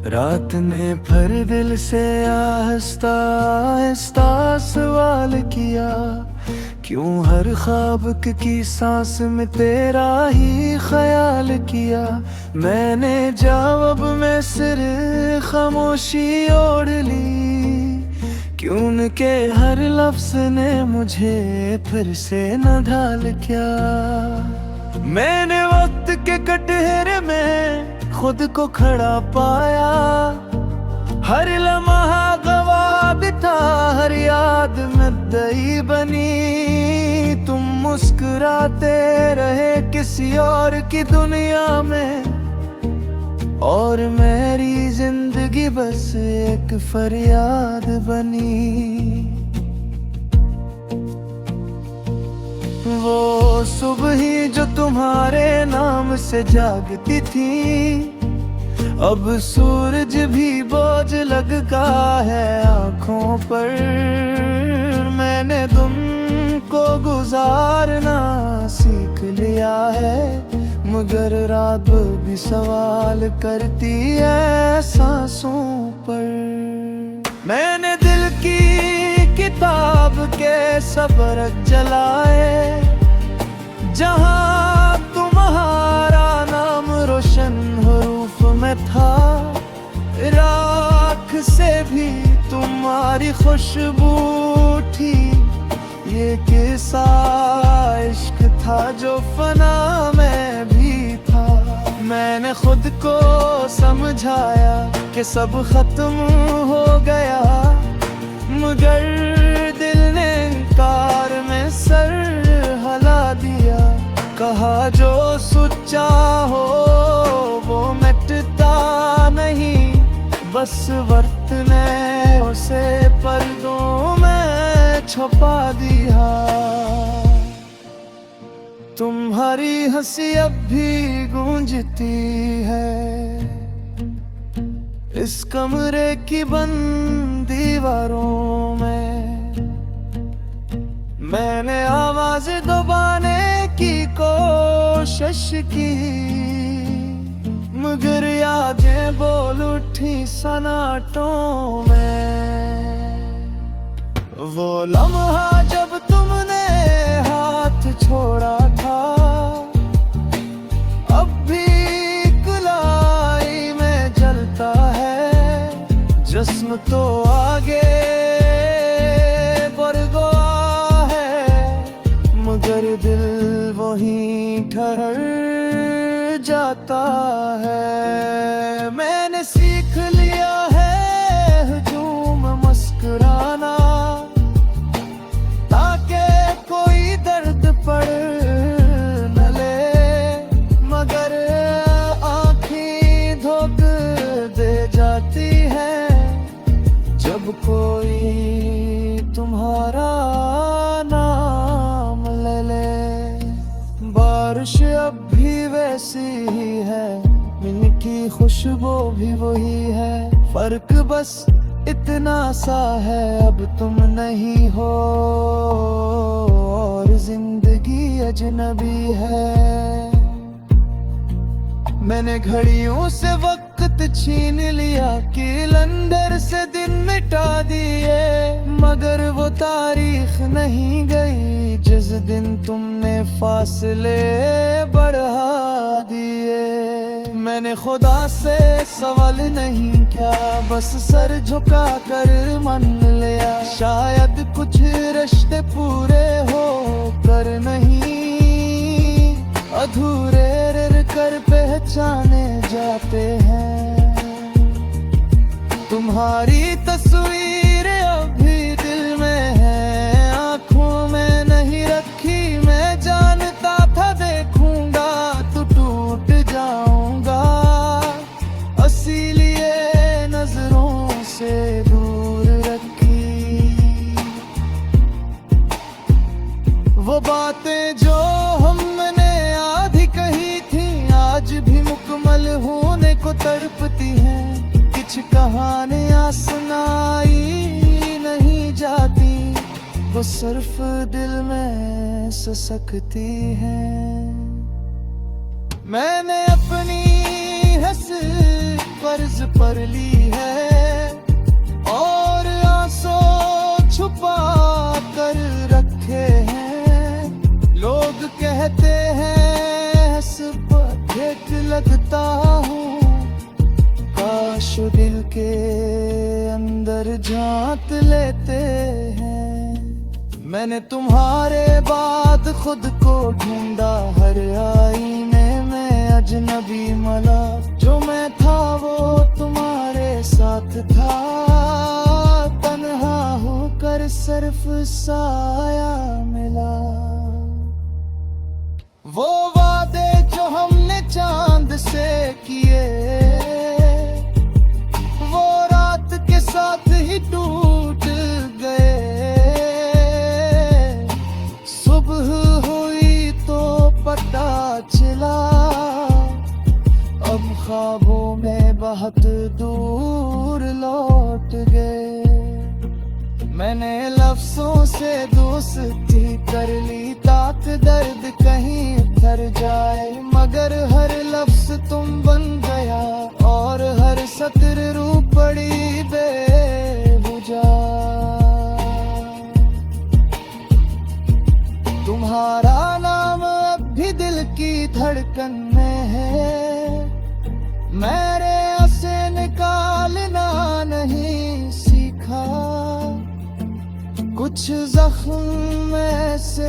रात ने फिर दिल से आहिस्ता आहिस्ता सवाल किया, क्यों हर ख्वाब की सांस में तेरा ही ख्याल किया। मैंने जवाब में सिर खामोशी ओढ़ ली, क्यों उनके हर लफ्ज ने मुझे फिर से न ढाल क्या। मैंने वक्त के कटघरे में खुद को खड़ा पाया, हर लम्हा गवाह था, हर याद में दई बनी। तुम मुस्कुराते रहे किसी और की दुनिया में, और मेरी जिंदगी बस एक फरियाद बनी। वो सुबह ही जो तुम्हारे नाम से जागती थी, अब सूरज भी बोझ लगता है आँखों पर। मैंने तुमको गुजारना सीख लिया है, मगर रात भी सवाल करती है सांसों पर। मैंने दिल की किताब के सबरक जलाए, जहाँ तुम्हारा नाम रोशन हरूफ में था। राख से भी तुम्हारी खुशबू थी, ये किस्सा इश्क था जो फना में भी था। मैंने खुद को समझाया कि सब खत्म हो गया, मगर दिल ने कार में सर हिला दिया। कहा जो सच्चा हो वो मिटता नहीं, बस वक्त ने उसे पर्दों में छुपा दिया। तुम्हारी हंसी अब भी गूंजती है इस कमरे की बंद दीवारों में। मैंने आवाज दबाने की कोशिश की, मगर यादें बोल उठी सन्नाटों में। वो लम्हा जब तुमने हाथ छोड़ा था, अब भी कुलाई में जलता है। जिस्म तो आगे बढ़ गया है, मगर दिल वहीं ठहर जाता है। मैंने सीख लिया है हुजूम मुस्कुराना, ताकि कोई दर्द पड़ न ले, मगर आँखें धोख दे जाती है जब कोई तुम्हारा नाम ले ले। बारिश अब भी वैसी ही है, इनकी खुशबू भी वही है। फर्क बस इतना सा है, अब तुम नहीं हो और जिंदगी अजनबी है। मैंने घड़ियों से वक्त छीन लिया, कैलेंडर से दिन मिटा दिए, मगर वो तारीख नहीं गई जिस दिन तुमने फासले बढ़ा दिए। मैंने खुदा से सवाल नहीं किया, बस सर झुका कर मान लिया। शायद कुछ रिश्ते पूरे हो कर नहीं, अधूरे रह कर पहचाने जाते हैं। तुम्हारी तस्वीर अभी दिल में है, आंखों में नहीं रखी। मैं जानता था देखूंगा तो टूट जाऊंगा, इसीलिए नजरों से दूर रखी। वो बातें जो हमने आधी कही थी, आज भी मुकम्मल होने को तड़पती हैं। कुछ कहानियां सुनाई नहीं जाती, वो सिर्फ दिल में ससकती हैं। मैंने अपनी हंसी कर्ज पर ली है और आंसू छुपा कर रखे हैं। लोग कहते हैं देख लगता हूँ, काश दिल के अंदर झांक लेते हैं। मैंने तुम्हारे बाद खुद को ढूंढा, हर आईने में अजनबी मला। जो मैं था वो तुम्हारे साथ था, तन्हा होकर सिर्फ साया मिला। वो वादे जो हमने चांद से किए, वो रात के साथ ही टूट गए। सुबह हुई तो पता चला, अब ख्वाबों में बहुत दूर लौट गए। मैंने लफ्जों से दोस्ती कर ली, ताक दर्द कहीं उतर जाए, मगर हर लफ्ज तुम बन गया और हर सत्र रू पड़ी बेबुझा। तुम्हारा नाम अब भी दिल की धड़कन में है, मेरे से निकालना नहीं सीखा। कुछ जख्म ऐसे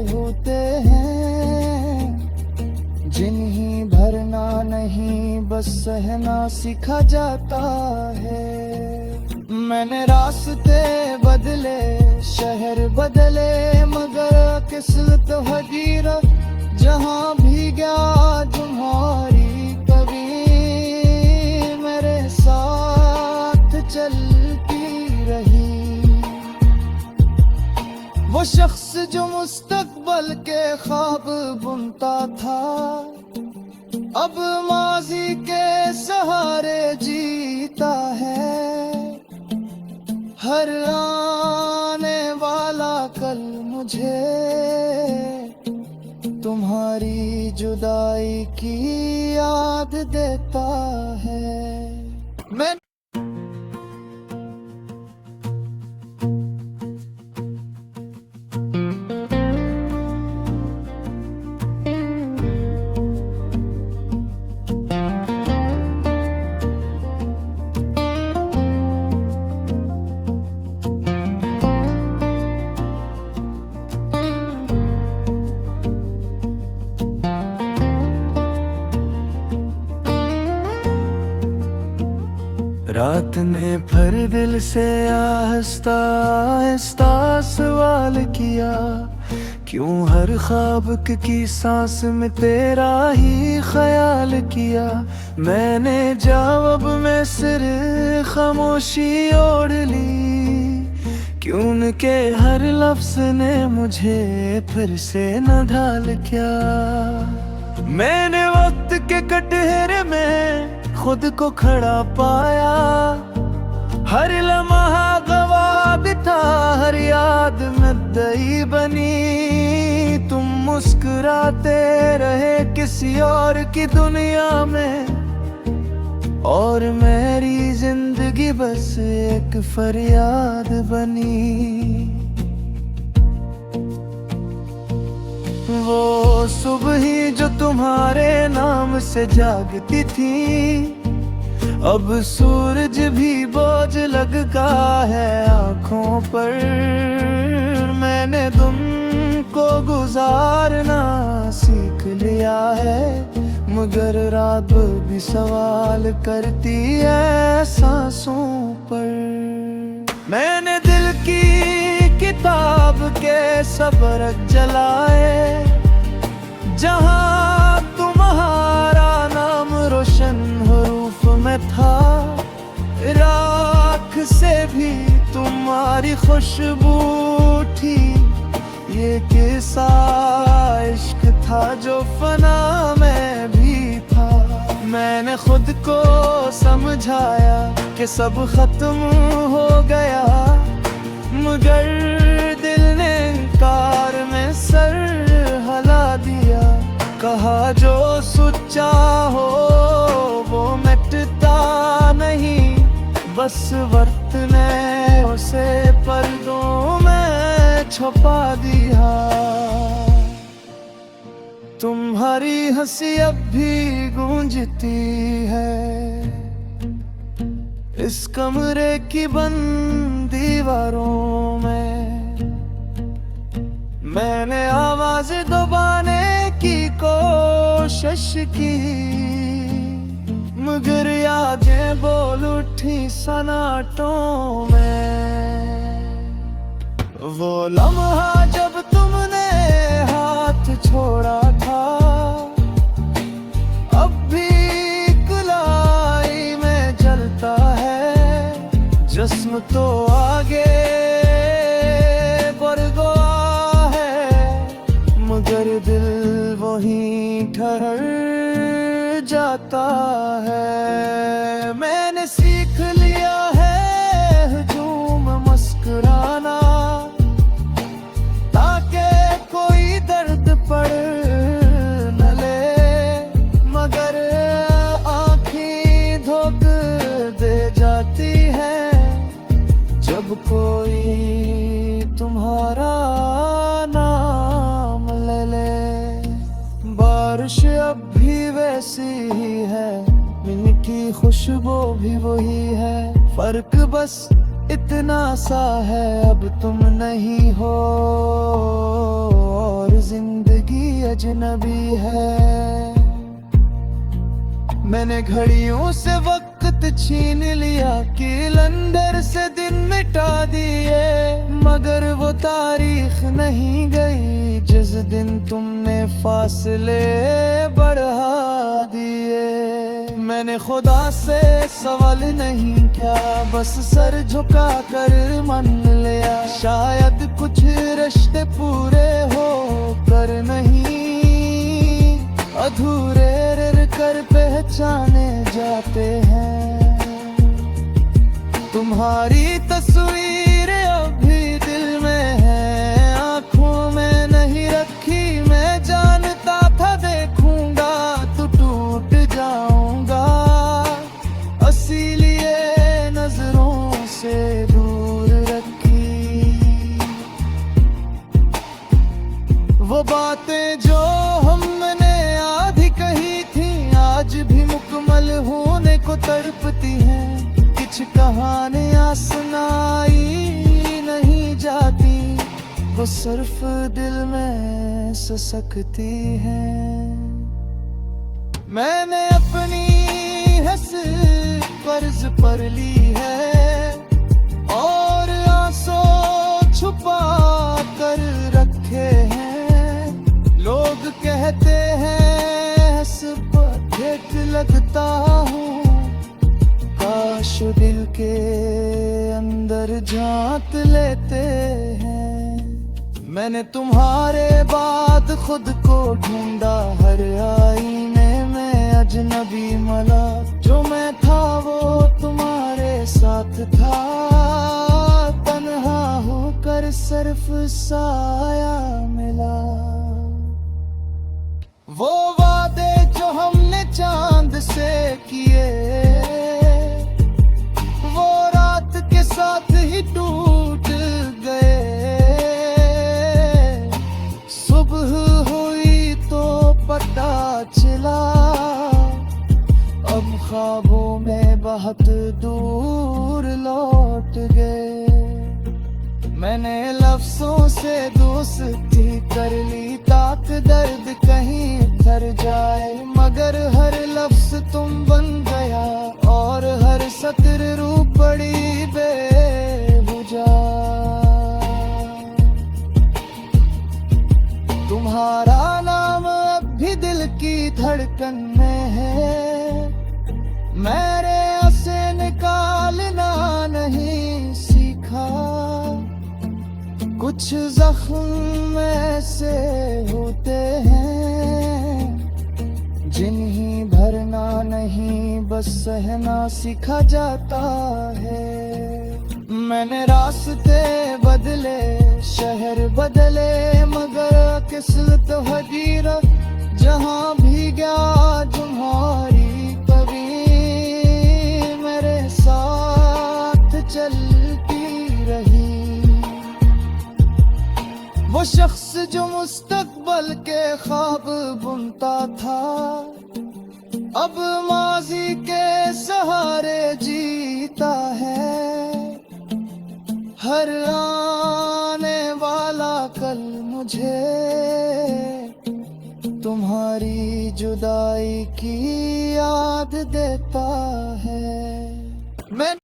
होते हैं जिन्हें भरना नहीं बस सहना सीखा जाता है। मैंने रास्ते बदले, शहर बदले, मगर किस्मत हजीरा जहाँ भी गया तुम्हारी कभी मेरे साथ चलती रही। वो शख्स जो मुस्तकबल के ख्वाब बुनता था, अब माजी के सहारे जीता है। हर आने वाला कल मुझे तुम्हारी जुदाई की याद देता है। मैं रात ने फिर दिल से आहिस्ता आहिस्ता सवाल किया, क्यों हर ख्वाब की सांस में तेरा ही ख्याल किया। मैंने जवाब में सिर खामोशी ओढ़ ली, क्यों उनके हर लफ्ज ने मुझे फिर से न ढाल क्या। मैंने वक्त के कटहरे में खुद को खड़ा पाया, हर लम्हा गवाह था, हर याद में दई बनी। तुम मुस्कुराते रहे किसी और की दुनिया में, और मेरी जिंदगी बस एक फरियाद बनी। वो सुबह ही जो तुम्हारे नाम से जागती थी, अब सूरज भी बोझ लगा है आँखों पर। मैंने तुमको गुजारना सीख लिया है, मगर रात भी सवाल करती है सांसों पर। मैंने दिल की किताब के सबरक जलाए, जहाँ तुम्हारा नाम रोशन हरूफ में था। राख से भी तुम्हारी खुशबू थी, ये किस्सा इश्क था जो फना में भी था। मैंने खुद को समझाया कि सब खत्म हो गया, मगर दिल ने इनकार में सर हिला दिया। कहा जो सच्चा हो वो मिटता बस वक्त ने उसे पर्दों में छुपा दिया। तुम्हारी हंसी अब भी गूंजती है इस कमरे की बंद दीवारों में। मैंने आवाज दबाने की कोशिश की, मगर यादें बोल उठी सन्नाटों में। वो लम्हा जब तुमने हाथ छोड़ा था, अब भी कुलाई में जलता है। जिस्म तो आगे बढ़ गया है, मगर दिल वहीं ठहर जाता है। मैंने सीख लिया है हुजूम मुस्कुराना, ताकि कोई दर्द पड़ न ले, मगर आँखें धोखा दे जाती है जब कोई तुम्हारा नाम ले ले। बारिश अब भी वैसी ही है, मीठी खुशबू भी वही है। फर्क बस इतना सा है, अब तुम नहीं हो और जिंदगी अजनबी है। मैंने घड़ियों से वक्त छीन लिया, कैलेंडर से दिन मिटा दिए, मगर वो तारीख नहीं गई जिस दिन तुमने फासले बढ़ा दिए। मैंने खुदा से सवाल नहीं किया, बस सर झुका कर मान लिया। शायद कुछ रिश्ते पूरे हो कर नहीं, अधूरे रह कर पहचाने जाते हैं। तुम्हारी तस्वीर अभी दिल में है, आंखों में नहीं रखी। मैं जानता था देखूंगा तो टूट जाऊंगा, इसीलिए नजरों से दूर रखी। वो बातें जो हमने आधी कही थी, आज भी मुकम्मल होने को तड़पती हैं। कुछ कहानियां सुनाई नहीं जाती, वो सिर्फ दिल में ससकती हैं। मैंने अपनी हंस कर्ज पर ली है और आंसू छुपा कर रखे हैं। लोग कहते हैं हंस पर ठीक लगता हूँ, काश दिल के अंदर झांक लेते हैं। मैंने तुम्हारे बाद खुद को ढूंढा, हर आईने में अजनबी मला। जो मैं था वो तुम्हारे साथ था, तन्हा होकर सिर्फ साया मिला। वो वादे जो हमने चांद से किए, वो रात के साथ ही टूट गए। सुबह हुई तो पता चला, अब ख्वाबों में बहुत दूर लौट गए। मैंने लफ्जों से दोस्ती कर ली, ताकि दर्द कहीं उतर जाए, मगर हर लफ्ज तुम बन गया और हर सत्र रूप पड़ी बेहुजा। तुम्हारा नाम अब भी दिल की धड़कन में है, मेरे से निकालना नहीं सीखा। कुछ जख्म ऐसे होते हैं जिन्हें भरना नहीं बस सहना सीखा जाता है। मैंने रास्ते बदले, शहर बदले, मगर किस्मत हजीरा जहाँ भी गया तुम्हारी कभी मेरे साथ जो मुस्तकबल के ख्वाब बुनता था, अब माजी के सहारे जीता है। हर आने वाला कल मुझे तुम्हारी जुदाई की याद देता है। मैं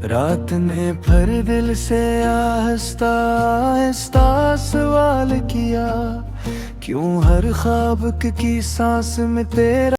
रात ने फिर दिल से आहिस्ता आहिस्ता सवाल किया, क्यों हर ख्वाब की सांस में तेरा